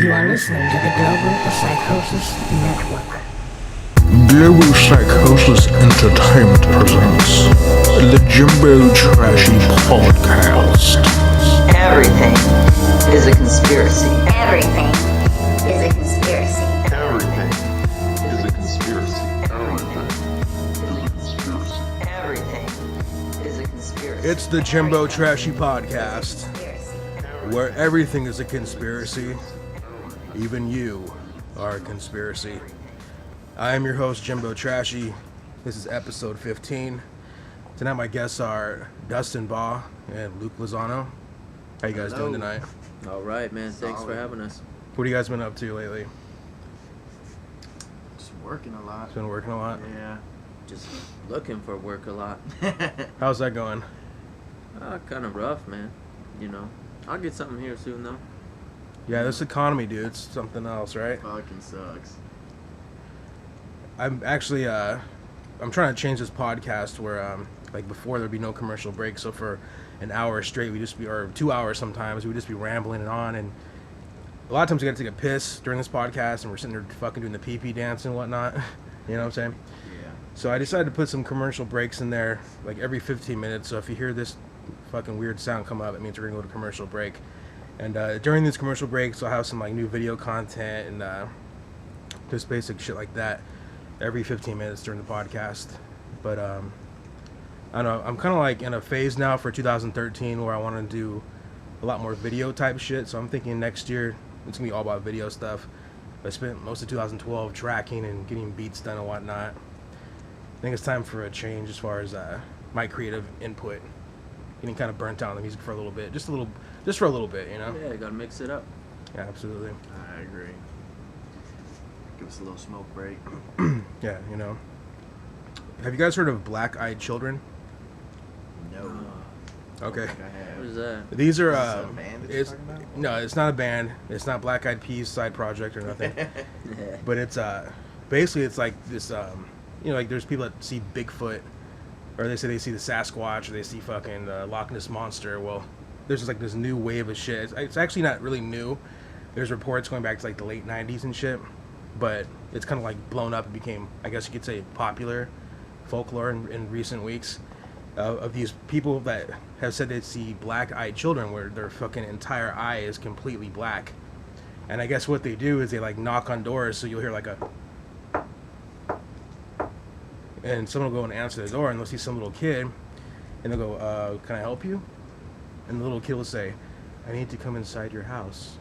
You are listening to the Global Psychosis Network. Global Psychosis Entertainment presents the Jimbo Trashy Podcast. Everything is a conspiracy. Everything is a conspiracy. Everything is a conspiracy. Everything is a conspiracy. It's the Jimbo Trashy Podcast, where everything is a conspiracy. Even you are a conspiracy. I am your host, Jimbo Trashy. This is episode 15. Tonight my guests are Dusin, Baugh, and Lozano. How you guys doing tonight? All right, man. Thanks for having us. What have you guys been up to lately? Just working a lot. Been working a lot? Yeah. Just looking for work a lot. How's that going? Kind of rough, man. You know, I'll get something here soon, though. Yeah, this economy, dude, it's something else, right? Fucking sucks. I'm actually, I'm trying to change this podcast where, like before there'd be no commercial break. So for an hour straight, or 2 hours sometimes, we'd just be rambling on. And a lot of times we got to take a piss during this podcast and we're sitting there fucking doing the pee-pee dance and whatnot. You know what I'm saying? Yeah. So I decided to put some commercial breaks in there, like every 15 minutes. So if you hear this fucking weird sound come up, it means we're gonna go to commercial break. And during these commercial breaks, I'll have some like new video content and just basic shit like that every 15 minutes during the podcast. But I don't know, I'm kind of like in a phase now for 2013 where I want to do a lot more video type shit. So I'm thinking next year it's gonna be all about video stuff. I spent most of 2012 tracking and getting beats done and whatnot. I think it's time for a change as far as my creative input. Getting kind of burnt out on the music for a little bit, just for a little bit, you know. Yeah, you gotta mix it up. Yeah, absolutely. I agree. Give us a little smoke break. Yeah, you know. Have you guys heard of Black Eyed Children? No. Okay. What is that? These are Is this a band that you're it's talking about? no, it's not a band. It's not Black Eyed Peas side project or nothing. But it's basically it's like this you know, like there's people that see Bigfoot, or they say they see the Sasquatch, or they see fucking Loch Ness Monster. Well, there's just like this new wave of shit. It's actually not really new. There's reports going back to like the late 90s and shit, but it's kind of like blown up and became, I guess you could say, popular folklore in recent weeks of these people that have said they see black-eyed children where their fucking entire eye is completely black. And I guess what they do is they like knock on doors, so you'll hear like a, and someone will go and answer the door and they'll see some little kid and they'll go, can I help you? And the little kid will say, I need to come inside your house.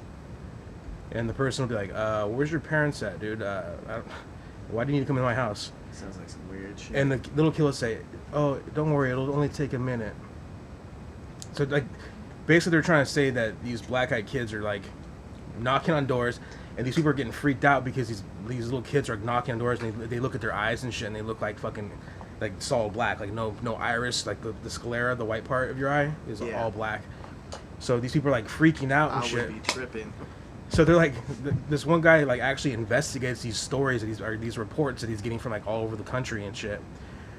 And the person will be like, where's your parents at, dude? Why do you need to come in my house? Sounds like some weird shit. And the little kid will say, oh, don't worry, it'll only take a minute. So, like, basically they're trying to say that these black-eyed kids are, like, knocking on doors, and these people are getting freaked out because these little kids are knocking on doors, and they look at their eyes and shit, and they look like fucking, like, solid black, like no iris, like the sclera, the white part of your eye, is all black. So these people are, like, freaking out and I shit. would be tripping. So they're like, this one guy like actually investigates these stories or these reports that he's getting from like all over the country and shit.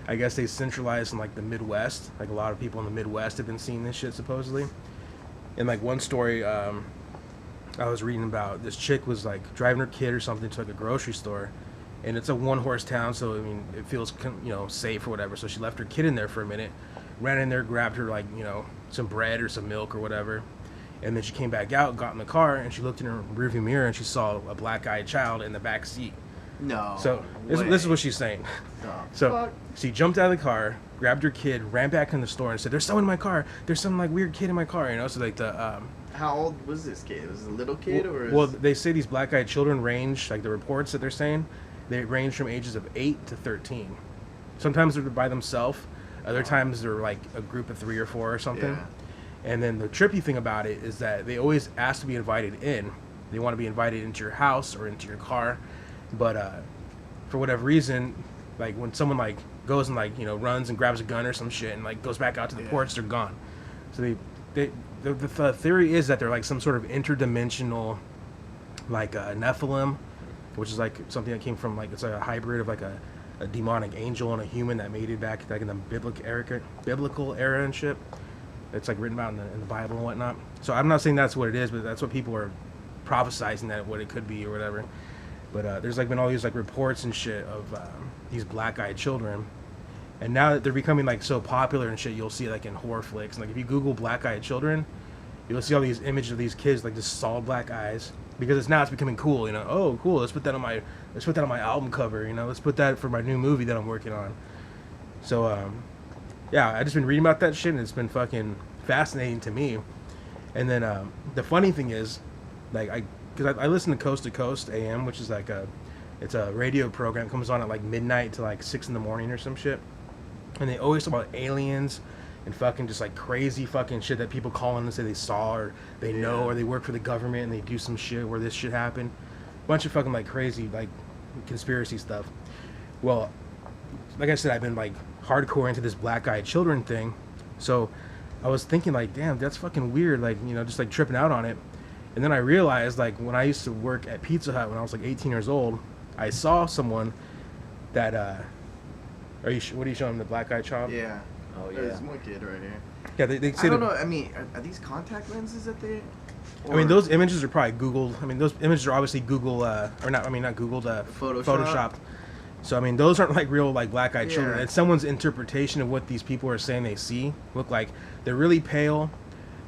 I guess they centralize in like the Midwest. Like a lot of people in the Midwest have been seeing this shit supposedly. And like one story I was reading about, this chick was like driving her kid or something to like a grocery store, and it's a one-horse town, so I mean it feels, you know, safe or whatever. So she left her kid in there for a minute, ran in there, grabbed her like, you know, some bread or some milk or whatever. And then she came back out, got in the car, and she looked in her rearview mirror, and she saw a black-eyed child in the back seat. No. So this is what she's saying. So she jumped out of the car, grabbed her kid, ran back in the store, and said, "There's someone in my car. There's some like weird kid in my car." You know, so like the. How old was this kid? Was it a little kid or? Well, they say these black-eyed children range, like the reports that they're saying, they range from ages of 8 to 13. Sometimes they're by themselves. Other times they're like a group of 3 or 4 or something. Yeah. And then the trippy thing about it is that they always ask to be invited in. They want to be invited into your house or into your car. But for whatever reason, like when someone like goes and like, you know, runs and grabs a gun or some shit and like goes back out to the porch, they're gone. So the theory is that they're like some sort of interdimensional like Nephilim, which is like something that came from like, it's like a hybrid of like a demonic angel and a human that mated back like in the biblical era and shit. It's like written about in the Bible and whatnot. So I'm not saying that's what it is, but that's what people are prophesizing that what it could be or whatever. But there's like been all these like reports and shit of these black-eyed children, and now that they're becoming like so popular and shit, you'll see like in horror flicks. Like if you Google black-eyed children, you'll see all these images of these kids like just solid black eyes, because it's becoming cool. You know, oh cool, let's put that on my album cover. You know, let's put that for my new movie that I'm working on. So yeah, I just been reading about that shit, and it's been fucking fascinating to me. And then the funny thing is, like because I listen to Coast AM, which is like it's a radio program. It comes on at like midnight to like 6 in the morning or some shit. And they always talk about aliens and fucking just like crazy fucking shit that people call in and say they saw or they know or they work for the government and they do some shit where this shit happened. Bunch of fucking like crazy like conspiracy stuff. Well, like I said, I've been like hardcore into this black-eyed children thing. So I was thinking like, damn, that's fucking weird. Like, you know, just like tripping out on it. And then I realized, like, when I used to work at Pizza Hut when I was like 18 years old, I saw someone that what are you showing, the black-eyed child? Yeah. Oh yeah. There's one kid right here. Yeah, they say I don't know. I mean, are these contact lenses that they? I mean, those images are probably Googled. I mean, those images are obviously Google or not. I mean, not Googled. Photoshopped. So I mean, those aren't like real like black-eyed children. It's someone's interpretation of what these people are saying they see. Look like they're really pale.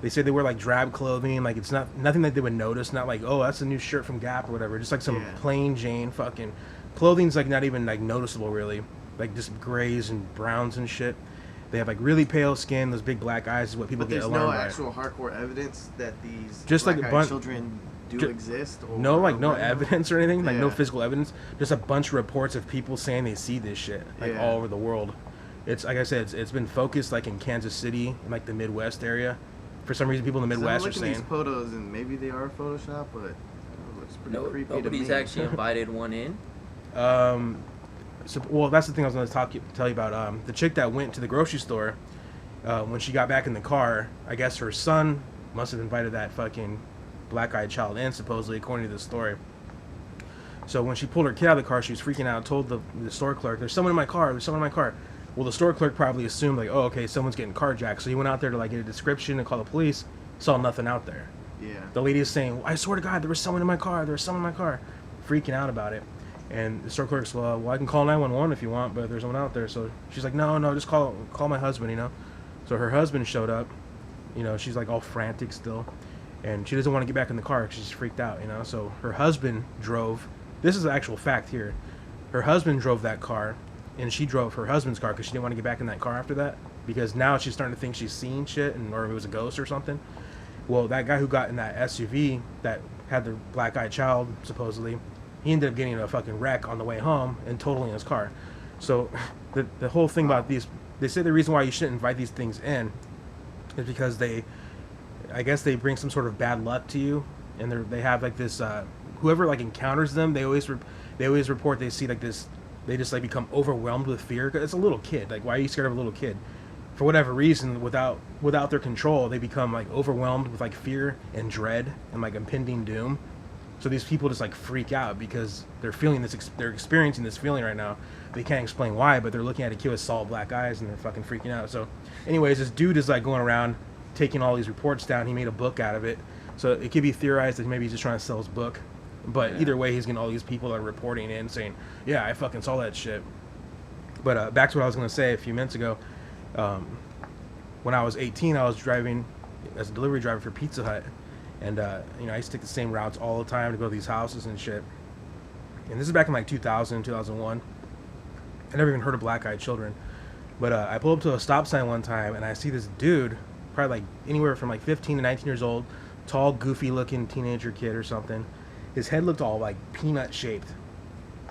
They say they wear like drab clothing. Like it's nothing that they would notice. Not like, oh, that's a new shirt from Gap or whatever. Just like some plain Jane fucking clothing's like not even like noticeable really. Like just grays and browns and shit. They have like really pale skin. Those big black eyes is what people get alarmed by. There's no actual hardcore evidence that these just like a bunch children do exist. Or no, like no evidence or anything. Like no physical evidence. Just a bunch of reports of people saying they see this shit like all over the world. It's like I said, it's been focused like in Kansas City and like the Midwest area. For some reason, people in the Midwest are saying these photos, and maybe they are Photoshop, but it looks pretty creepy. Nobody's to me. actually invited one in. So, well, that's the thing I was going to tell you about. The chick that went to the grocery store, when she got back in the car, I guess her son must have invited that fucking black-eyed child in, supposedly, according to the story. So when she pulled her kid out of the car, she was freaking out, told the store clerk, there's someone in my car, Well, the store clerk probably assumed, like, oh, okay, someone's getting carjacked. So he went out there to, like, get a description and call the police. Saw nothing out there. Yeah. The lady is saying, I swear to God, there was someone in my car. Freaking out about it. And the store clerk's, well, I can call 911 if you want, but there's someone out there. So she's like, no, just call my husband, you know. So her husband showed up. You know, she's, like, all frantic still. And she doesn't want to get back in the car because she's freaked out, you know. So her husband drove. This is an actual fact here. Her husband drove that car. And she drove her husband's car because she didn't want to get back in that car after that. Because now she's starting to think she's seen shit, or it was a ghost or something. Well, that guy who got in that SUV that had the black-eyed child, supposedly, he ended up getting in a fucking wreck on the way home and totaling his car. So the whole thing about these, they say the reason why you shouldn't invite these things in is because I guess they bring some sort of bad luck to you. And they have like this, whoever like encounters them, they always report they see like this. They just like become overwhelmed with fear. Cause it's a little kid. Like, why are you scared of a little kid? For whatever reason, without their control, they become like overwhelmed with like fear and dread and like impending doom. So these people just like freak out because they're feeling this. They're experiencing this feeling right now. They can't explain why, but they're looking at a kid with solid black eyes and they're fucking freaking out. So, anyways, this dude is like going around taking all these reports down. He made a book out of it. So it could be theorized that maybe he's just trying to sell his book. But either way, he's getting all these people that are reporting in saying, yeah, I fucking saw that shit. But back to what I was going to say a few minutes ago. When I was 18, I was driving as a delivery driver for Pizza Hut. And, you know, I used to take the same routes all the time to go to these houses and shit. And this is back in like 2000, 2001. I never even heard of black-eyed children. But I pulled up to a stop sign one time, and I see this dude, probably like anywhere from like 15 to 19 years old, tall, goofy-looking teenager kid or something. His head looked all like peanut shaped.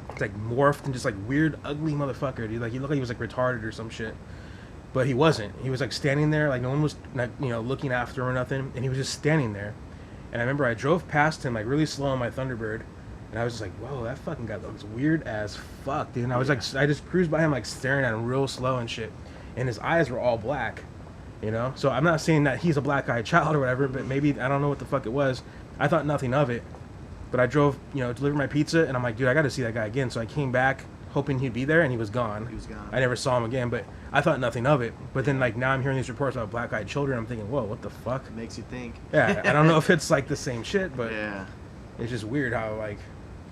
It's like morphed and just like weird, ugly motherfucker, dude. Like he looked like he was like retarded or some shit. But he wasn't. He was like standing there, like no one was, like, you know, looking after him or nothing. And he was just standing there. And I remember I drove past him like really slow on my Thunderbird. And I was just like, whoa, that fucking guy looks weird as fuck, dude. And I was like, I just cruised by him like staring at him real slow and shit. And his eyes were all black, you know. So I'm not saying that he's a black-eyed child or whatever, but maybe, I don't know what the fuck it was. I thought nothing of it. But I drove, you know, delivered my pizza, and I'm like, dude, I got to see that guy again. So I came back hoping he'd be there, and he was gone. I never saw him again, but I thought nothing of it. But then, like, now I'm hearing these reports about black-eyed children. I'm thinking, whoa, what the fuck? It makes you think. Yeah, I don't know if it's, like, the same shit, but... Yeah. It's just weird how like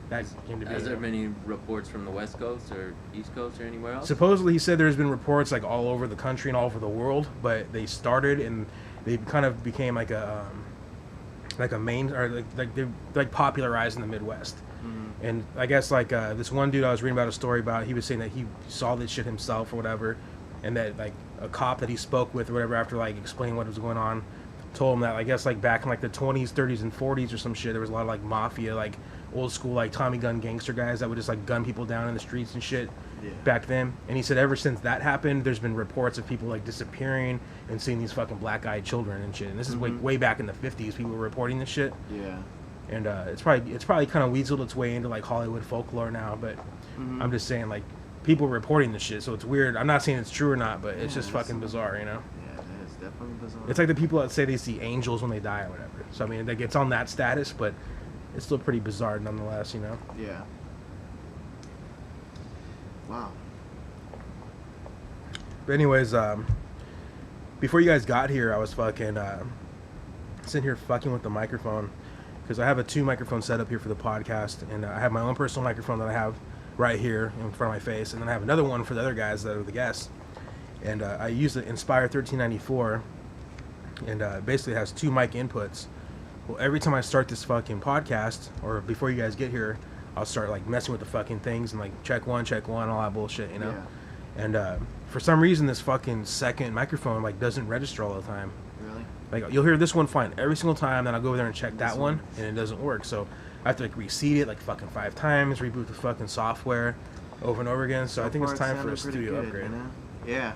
that came to be. Has there been any reports from the West Coast or East Coast or anywhere else? Supposedly, he said there's been reports like all over the country and all over the world, but they started and they kind of became like a main or like they like popularized in the Midwest. Mm-hmm. And I guess like this one dude I was reading about a story about, he was saying that he saw this shit himself or whatever, and that like a cop that he spoke with or whatever after like explaining what was going on told him that I guess like back in like the 20s, 30s, and 40s or some shit, there was a lot of like mafia, like old school like Tommy gun gangster guys that would just like gun people down in the streets and shit back then. And he said ever since that happened, there's been reports of people like disappearing and seeing these fucking black-eyed children and shit. And this is way back in the 50s, people were reporting this shit. Yeah. And it's probably kind of weaseled its way into like Hollywood folklore now, but I'm just saying like people reporting this shit, so it's weird. I'm not saying it's true or not, but it's just fucking bizarre, you know? Yeah, that is definitely bizarre. It's like the people that say they see angels when they die or whatever. So I mean, like it's on that status, but it's still pretty bizarre nonetheless, you know? Yeah. Wow. But anyways, before you guys got here, I was fucking sitting here fucking with the microphone because I have a 2 microphone setup here for the podcast, and I have my own personal microphone that I have right here in front of my face, and then I have another one for the other guys that are the guests. And I use the Inspire 1394, and basically it has 2 mic inputs. Well, every time I start this fucking podcast, or before you guys get here, I'll start like messing with the fucking things and like check one, all that bullshit, you know? Yeah. And for some reason, this fucking second microphone like doesn't register all the time. Really? Like you'll hear this one fine every single time, then I'll go over there and check that one, and it doesn't work. So I have to like reseat it like fucking 5 times, reboot the fucking software over and over again. So I think it's time for a studio upgrade. You know? Yeah.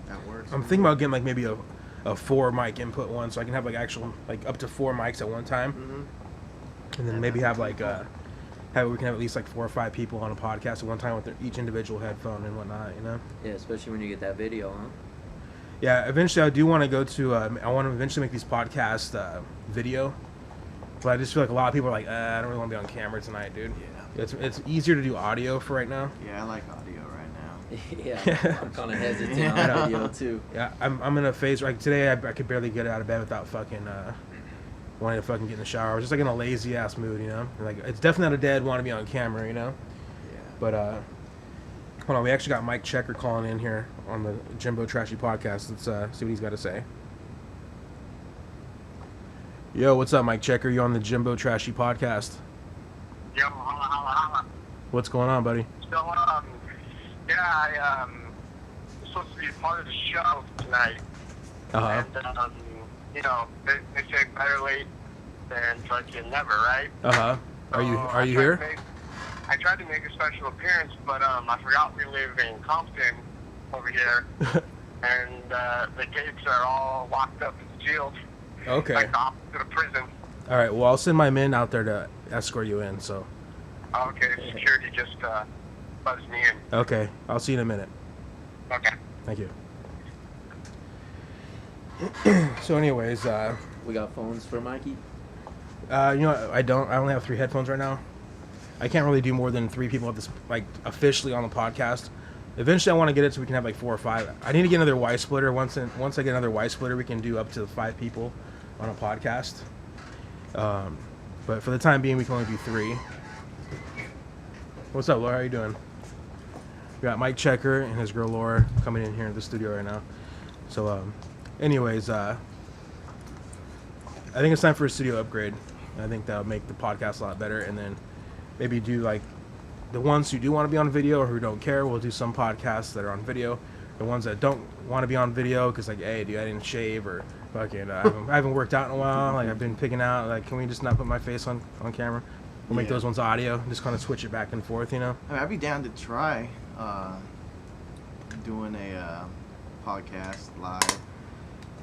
That works. I'm thinking about getting like maybe a 4 mic input one, so I can have like actual like up to 4 mics at one time, and then maybe have like we can have at least like 4 or 5 people on a podcast at one time with each individual headphone and whatnot, you know? Yeah, especially when you get that video, huh? Yeah, eventually I do want to go to, I want to eventually make these podcasts video, but I just feel like a lot of people are like, I don't really want to be on camera tonight, dude. Yeah. It's easier to do audio for right now. Yeah, I like audio right now. Yeah, I'm kind of hesitant on audio too. Yeah, I'm in a phase, like today I could barely get out of bed without fucking, wanting to fucking get in the shower. I was just like in a lazy ass mood, you know? Like, it's definitely not a dead want to be on camera, you know? Yeah. But, hold on, we actually got Mike Checker calling in here on the Jimbo Trashy podcast. Let's see what he's got to say. Yo, what's up, Mike Checker? You on the Jimbo Trashy podcast? Yo, holla. What's going on, buddy? So, I was supposed to be a part of the show tonight. Uh-huh. And, you know, they say better late than fucking never, right? Uh-huh. Are you here? I tried to make a special appearance, but I forgot we live in Compton over here, and the gates are all locked up and sealed. Okay. Like the opposite of prison. All right, well, I'll send my men out there to escort you in, so. Okay, security just buzzed me in. Okay, I'll see you in a minute. Okay. Thank you. So anyways, We got phones for Mikey? you know, I only have 3 headphones right now. I can't really do more than 3 people at this, like, officially on the podcast. Eventually I want to get it so we can have like 4 or 5. I need to get another Y splitter. Once I get another Y splitter, we can do up to 5 people on a podcast. But for the time being, we can only do 3. What's up, Laura? How you doing? We got Mike Checker and his girl Laura coming in here in the studio right now. So, anyways, I think it's time for a studio upgrade. I think that'll make the podcast a lot better, and then maybe do like the ones who do want to be on video or who don't care. We'll do some podcasts that are on video. The ones that don't want to be on video because like, hey, dude, I didn't shave, or fucking I haven't worked out in a while. Like I've been picking out. Like, can we just not put my face on camera? We'll make those ones audio. Just kind of switch it back and forth, you know. I mean, I'd be down to try doing a podcast live.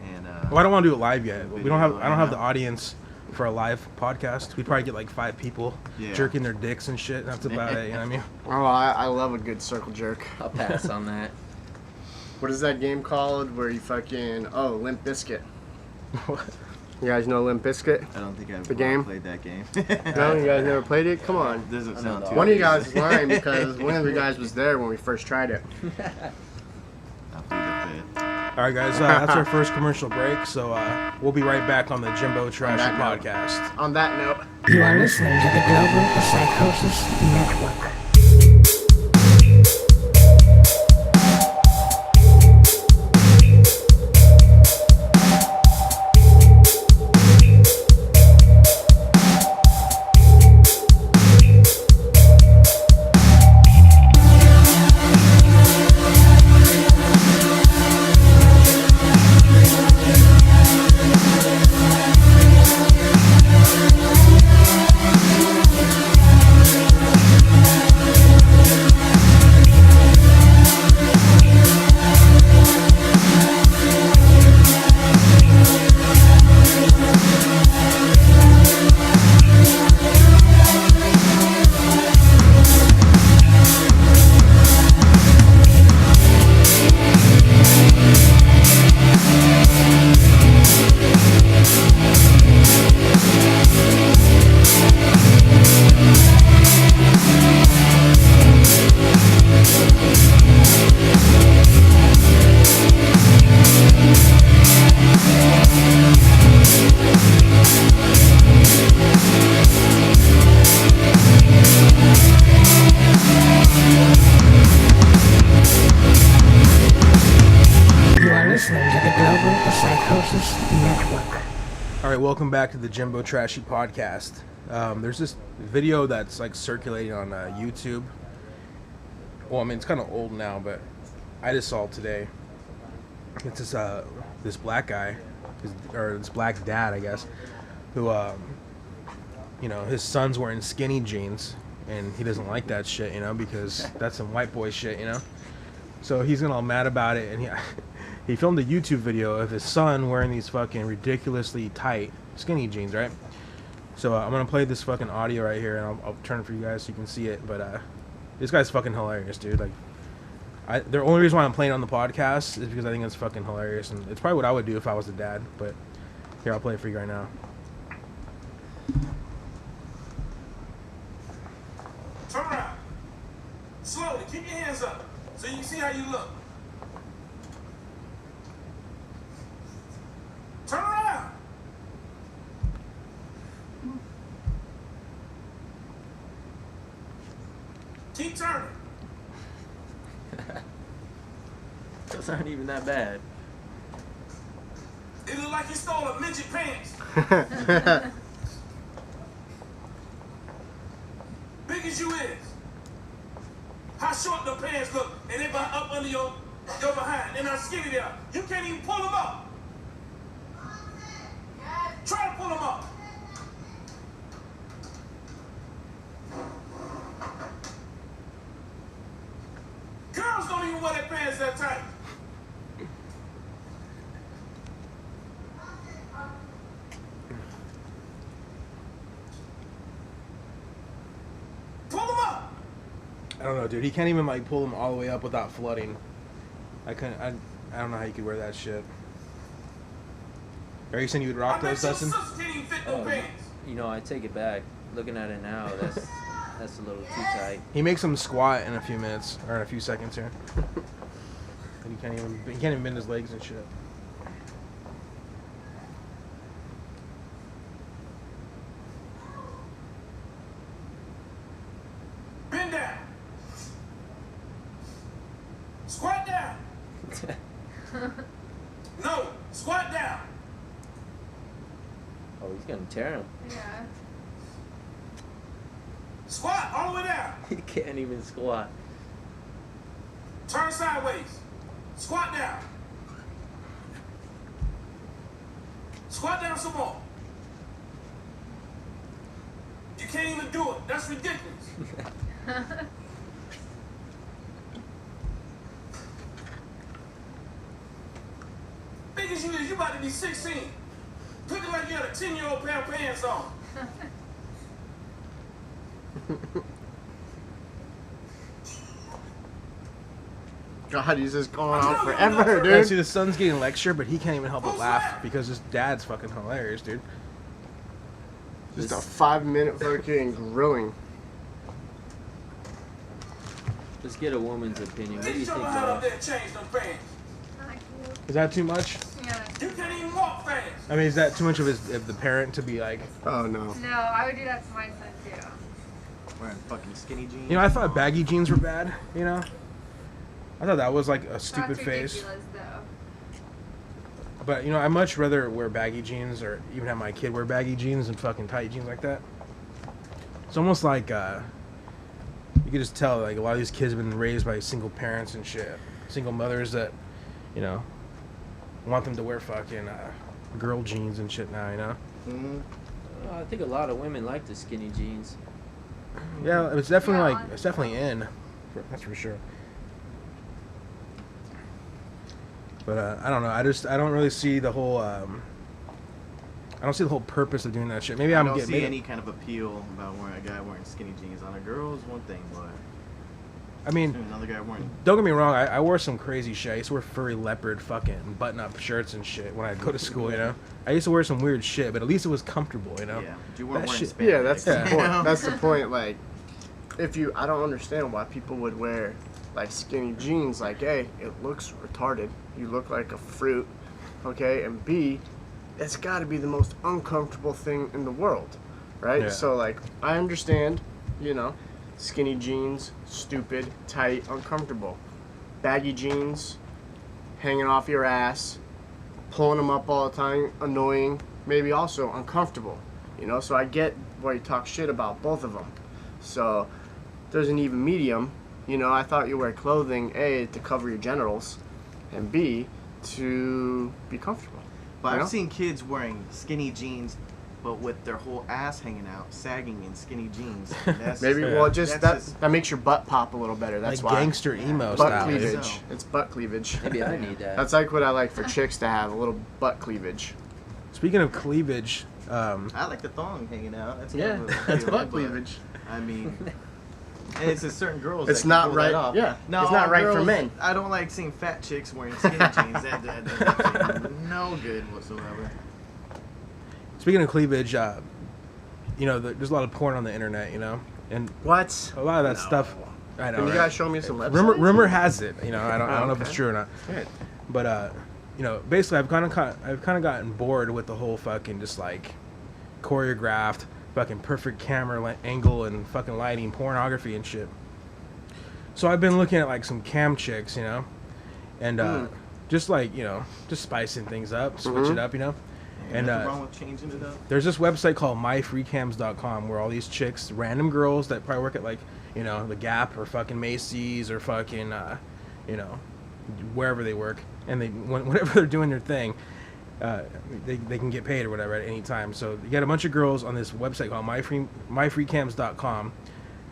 And well, I don't want to do it live yet. I don't have know. the audience for a live podcast. We'd probably get like 5 people jerking their dicks and shit. That's about it. You know what I mean? Oh, I love a good circle jerk. I'll pass on that. What is that game called where you fucking... Oh, Limp Bizkit. You guys know Limp Bizkit? I don't think I've The game? played that game. No, you guys never played it? Come on. Doesn't sound too One of you obvious. guys is lying because one of the guys was there when we first tried it. I played a bit. All right, guys, that's our first commercial break, so we'll be right back on the Jimbo Trashy podcast. On that note, You are listening to the Global Psychosis Network. Welcome back to the Jimbo Trashy podcast. There's this video that's like circulating on YouTube. Well, I mean, it's kind of old now, but I just saw it today. It's this black guy, or this black dad, I guess, who, you know, his son's wearing skinny jeans, and he doesn't like that shit, you know, because that's some white boy shit, you know. So he's getting all mad about it, and he filmed a YouTube video of his son wearing these fucking ridiculously tight skinny jeans, right? So I'm gonna play this fucking audio right here, and I'll turn it for you guys so you can see it. But this guy's fucking hilarious, dude. Like, the only reason why I'm playing it on the podcast is because I think it's fucking hilarious, and it's probably what I would do if I was a dad. But here, I'll play it for you right now. Turn around. Slowly, keep your hands up so you can see how you look. Turn around. Keep turning. Those aren't even that bad. It look like you stole a midget pants. Big as you is. How short the pants look, and they up under your behind, and how skinny they are. You can't even pull them up. Try to pull them up. Girls don't even wear their pants that tight. Pull them up. I don't know, dude. He can't even like pull them all the way up without flooding. I don't know how you could wear that shit. Are you saying you would rock those, Dusin? Oh, you know, I take it back. Looking at it now, that's a little too tight. He makes him squat in a few minutes or in a few seconds here. And he can't even bend his legs and shit. Bend down. Squat down. No, squat down. Oh, he's gonna tear him. Yeah. Squat all the way down. He can't even squat. Turn sideways. Squat down. Squat down some more. You can't even do it. That's ridiculous. Big as you about to be 16. Looking like you had a 10-year-old pair of pants on. God, he's just going on forever, Yeah, dude. see, the son's getting lectured, but he can't even help but laugh because his dad's fucking hilarious, dude. Just a 5-minute fucking grilling. Let's get a woman's opinion. What do you think, How Baugh? up there change them pants? Is that too much? Yeah. You can't even walk fast. I mean, is that too much of the parent to be like? Oh no. No, I would do that to my son too. Wearing fucking skinny jeans. You know, I thought baggy jeans were bad. You know, I thought that was like a stupid That's phase. ridiculous, though. But you know, I much rather wear baggy jeans or even have my kid wear baggy jeans than fucking tight jeans like that. It's almost like you can just tell like a lot of these kids have been raised by single parents and shit, single mothers that, you know, want them to wear fucking girl jeans and shit now. You know. Mm-hmm. I think a lot of women like the skinny jeans. Yeah, it's definitely it's definitely in. That's for sure. But I don't know. I don't really see the whole. I don't see the whole purpose of doing that shit. Maybe I I'm don't getting see any kind of appeal about wearing a guy wearing skinny jeans. On a girl is one thing, but I mean, another guy wearing. Don't get me wrong. I wore some crazy shit. I used to wear furry leopard fucking button-up shirts and shit when I'd go to school. You know, I used to wear some weird shit, but at least it was comfortable. You know. Yeah, but you weren't That wearing shit- spandex. Yeah, that's the Yeah. point. That's the point. Like, I don't understand why people would wear like skinny jeans. Like, A, it looks retarded. You look like a fruit, okay? And B, it's got to be the most uncomfortable thing in the world, right? Yeah. So like, I understand, you know, skinny jeans, stupid, tight, uncomfortable. Baggy jeans, hanging off your ass, pulling them up all the time, annoying, maybe also uncomfortable. You know, so I get why you talk shit about both of them. So there's an even medium. You know, I thought you wear clothing, A, to cover your genitals, and B, to be comfortable. But You know? I've seen kids wearing skinny jeans, but with their whole ass hanging out, sagging in skinny jeans. That's, Maybe, Yeah. well, just That's that makes your butt pop a little better. That's like why. gangster emo Butt style. cleavage. dude. cleavage. So. It's butt cleavage. Maybe I need that. That's like what I like for chicks to have, a little butt cleavage. Speaking of cleavage, I like the thong hanging out. That's Yeah, kind of a that's feeling, butt but, cleavage. I mean, and it's a certain girls. It's that can not pull right- That off. yeah, no, it's not right for girls, men. I don't like seeing fat chicks wearing skinny jeans. That's no good whatsoever. speaking of cleavage, you know, there's a lot of porn on the internet. You know, and What? a lot of that No. stuff. I know. Can you right? guys show me some websites? Rumor has it. You know, I don't know if it's okay. true or not. Good. But you know, basically, I've kind of gotten bored with the whole fucking just like choreographed, fucking perfect camera angle and fucking lighting, pornography and shit. So I've been looking at like some cam chicks, you know, and just like, you know, just spicing things up, switch it up, you know. And Nothing wrong with changing it up. there's this website called myfreecams.com where all these chicks, random girls that probably work at like, you know, the Gap or fucking Macy's or fucking, you know, wherever they work, and whenever they're doing their thing, they can get paid or whatever at any time. So you got a bunch of girls on this website called myfreecams.com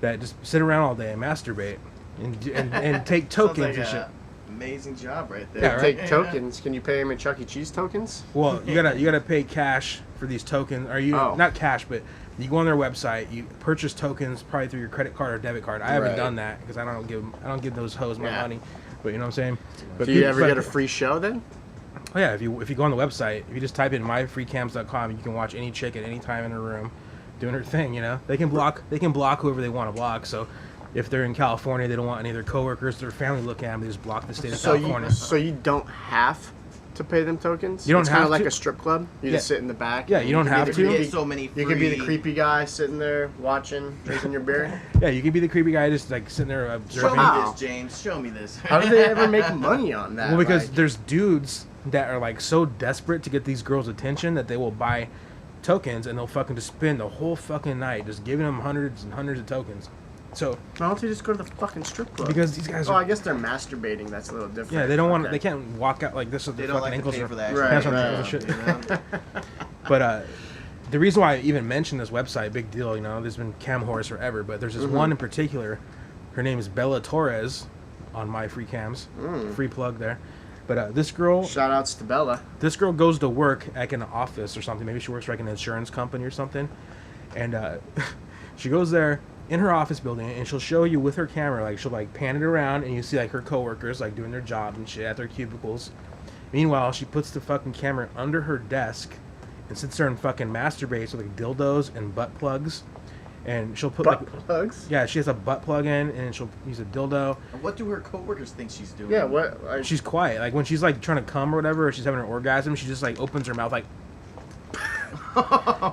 that just sit around all day and masturbate and take tokens Sounds like and shit. Amazing job right there. Yeah, right? Take tokens. Can you pay them in Chuck E. Cheese tokens? Well, you gotta pay cash for these tokens. Or not cash, but you go on their website, you purchase tokens probably through your credit card or debit card. I haven't Right. done that because I don't give those hoes my money. But you know what I'm saying? But Do you people ever get a fucking- free show then? Oh yeah, if you go on the website, if you just type in myfreecams.com, you can watch any chick at any time in her room doing her thing, you know? They can block whoever they want to block. So if they're in California, they don't want any of their coworkers or their family looking at them, they just block the state of California. So you don't have to pay them tokens? You don't it's have kind of like to. a strip club. You just sit in the back. Yeah, you don't have to. You get so many You could be the free- creepy guy sitting there watching, drinking your beer. Yeah, you can be the creepy guy just like sitting there Show observing. me Wow. this, James. Show me this. How do they ever make money on that? Well, because Like, there's dudes that are like so desperate to get these girls' attention that they will buy tokens and they'll fucking just spend the whole fucking night just giving them hundreds and hundreds of tokens. So why don't they just go to the fucking strip club? because these guys Oh, are, I guess they're masturbating. That's a little different. yeah, they don't want Okay. they can't walk out like this with They their don't fucking like to ankles pay are- for that. Right, That's what right. I'm shit. You know? But the reason why I even mentioned this website, big deal, you know, there's been cam whores forever, but there's this one in particular. Her name is Bella Torres on My Free Cams. Free plug there. But this girl Shout outs to Bella. goes to work at an office or something. Maybe she works for like an insurance company or something. And she goes there in her office building and she'll show you with her camera, like she'll like pan it around and you see like her coworkers like doing their job and shit at their cubicles. Meanwhile, she puts the fucking camera under her desk and sits there and fucking masturbates with like dildos and butt plugs. and she'll put butt plugs. Yeah, she has a butt plug in, and she'll use a dildo. And what do her coworkers think she's doing? Yeah, what? She's quiet. Like when she's like trying to come or whatever, or she's having an orgasm, she just like opens her mouth like,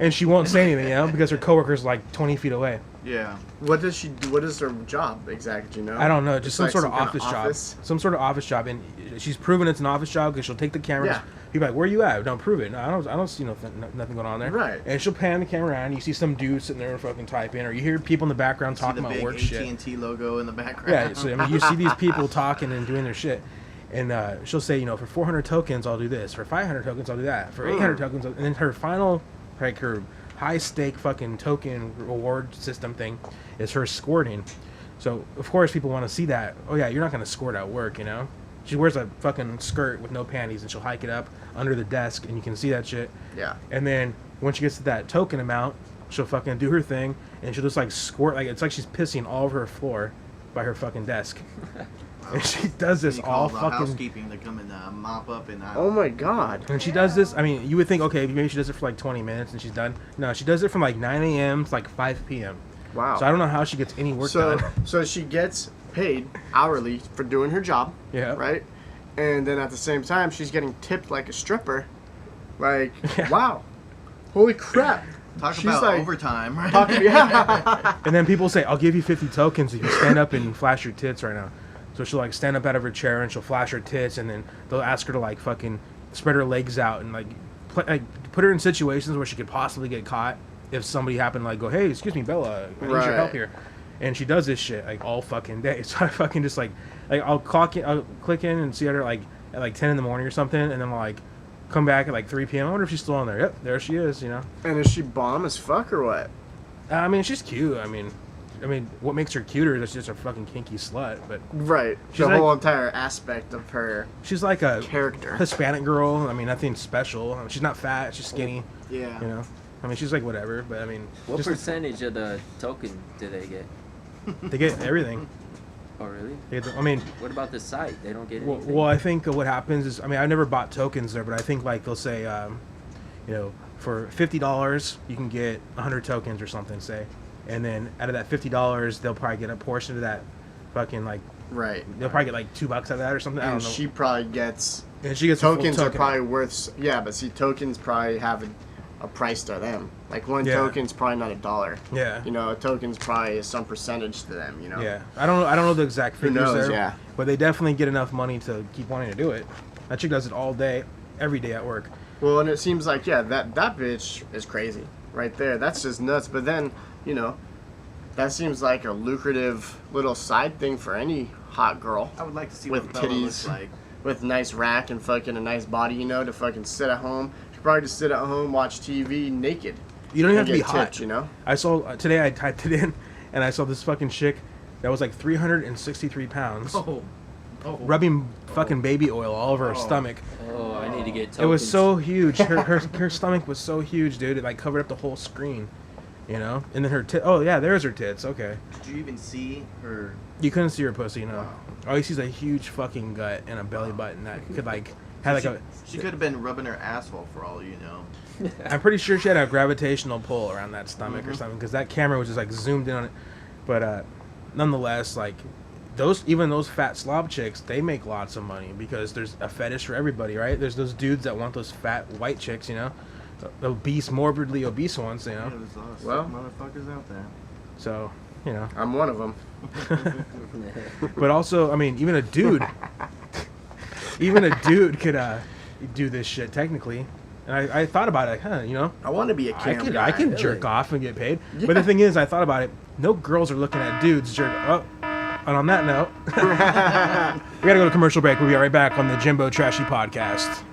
and she won't say anything, you know, because her coworker's like 20 feet away. Yeah. What does she do? What is her job exactly? Do you know? I don't know. Just some like sort of kind office job. Some sort of office job, and she's proven it's an office job because she'll take the cameras. Yeah. People are like, where you at? Don't prove it. No, I don't see nothing going on there. Right. And she'll pan the camera around. You see some dude sitting there fucking typing, or you hear people in the background talking about work shit. AT&T logo in the background. Yeah. So I mean, you see these people talking and doing their shit, and she'll say, you know, for 400 tokens, I'll do this. For 500 tokens, I'll do that. For 800 tokens, and then her final, like her high stake fucking token reward system thing, is her squirting. So of course people want to see that. Oh yeah, you're not gonna squirt at work, you know. She wears a fucking skirt with no panties, and she'll hike it up under the desk, and you can see that shit. Yeah. And then when she gets to that token amount, she'll fucking do her thing, and she'll just like squirt, like it's like she's pissing all over her floor by her fucking desk. And she does this all fucking housekeeping to come and mop up and oh my god. And she does this, I mean, you would think, okay, maybe she does it for like 20 minutes and she's done. No, she does it from like 9 a.m. to like 5 p.m. Wow. So I don't know how she gets any work done. So she gets paid hourly for doing her job. Yeah. Right? And then at the same time, she's getting tipped like a stripper. Like, wow. Holy crap. Talk She's about like, overtime. Yeah. And then people say, I'll give you 50 tokens if you stand up and flash your tits right now. So she'll like stand up out of her chair and she'll flash her tits, and then they'll ask her to like fucking spread her legs out and like put her in situations where she could possibly get caught if somebody happened to like go, hey, excuse me, Bella, I need your help here. And she does this shit like all fucking day. So I fucking just like I'll click in and see her like at like 10 in the morning or something, and then I'll like come back at like 3 p.m. I wonder if she's still on there. Yep, there she is, you know. And is she bomb as fuck or what? I mean, she's cute. I mean, what makes her cuter is that she's just a fucking kinky slut. But right, she's the whole entire aspect of her. She's like a character, Hispanic girl. I mean, nothing special. I mean, she's not fat. She's skinny. Yeah. You know. I mean, she's like whatever. But I mean, what percentage of the token do they get? They get everything. Oh really? I mean, what about the site? They don't get anything. Well, I think what happens is, I mean, I've never bought tokens there, but I think like they'll say, you know, for $50 you can get 100 tokens or something, say. And then out of that $50, they'll probably get a portion of that fucking like. Right. They'll probably get like $2 out of that or something. And I don't know. she probably gets. And she gets tokens a full are probably worth. Yeah, but see, tokens probably have a price to them. Like one token's probably not $1. Yeah. You know, a token's probably some percentage to them. You know. Yeah. I don't know the exact figures Who knows, there. yeah. But they definitely get enough money to keep wanting to do it. That chick does it all day, every day at work. Well, and it seems like that bitch is crazy right there. That's just nuts. But then, you know, that seems like a lucrative little side thing for any hot girl. I would like to see with what Bella titties, looks like. with nice rack and fucking a nice body, you know, to fucking sit at home. She could probably just sit at home, watch TV naked. You don't even have to be get hot, tipped, you know. I saw today. I typed it in, and I saw this fucking chick that was like 363 pounds, rubbing fucking baby oil all over her stomach. Oh, I need to get tokens. It was so huge. Her stomach was so huge, dude. It like covered up the whole screen, you know. And then her oh yeah, there's her tits. Okay. Did you even see her? You couldn't see her pussy, no. All you see is a huge fucking gut and a belly button that could like had like She could have been rubbing her asshole for all you know. I'm pretty sure she had a gravitational pull around that stomach or something, because that camera was just like zoomed in on it. But nonetheless, like those fat slob chicks, they make lots of money because there's a fetish for everybody, right? There's those dudes that want those fat white chicks, you know, the obese, morbidly obese ones, you know. Yeah, there's a lot of sick motherfuckers out there. So, you know, I'm one of them. But also, I mean, even a dude could do this shit technically. And I thought about it, you know. I want to be a cam guy. I can jerk off and get paid. Yeah. But the thing is, I thought about it. No girls are looking at dudes jerk. Oh, and on that note, we gotta go to commercial break. We'll be right back on the Jimbo Trashy podcast.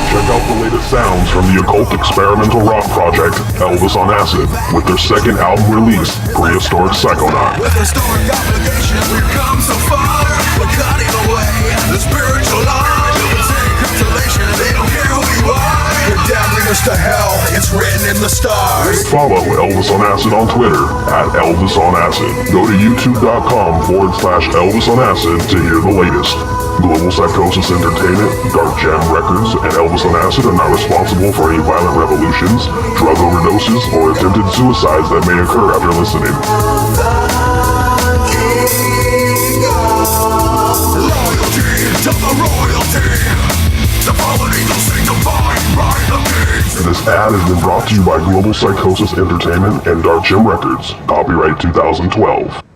Check out the latest sounds from the occult experimental rock project Elvis on Acid with their second album release, Prehistoric Psychonaut. With historic obligations, we've come so far. We're cutting away the spiritual line. They don't care who you are. You're damning us to hell. It's written in the stars. Follow Elvis on Acid on Twitter @Elvis on Acid. Go to youtube.com/Elvis on Acid to hear the latest. Global Psychosis Entertainment, Dark Jam Records, and Elvis on Acid are not responsible for any violent revolutions, drug overdoses, or attempted suicides that may occur after listening. This ad has been brought to you by Global Psychosis Entertainment and Dark Jam Records. Copyright 2012.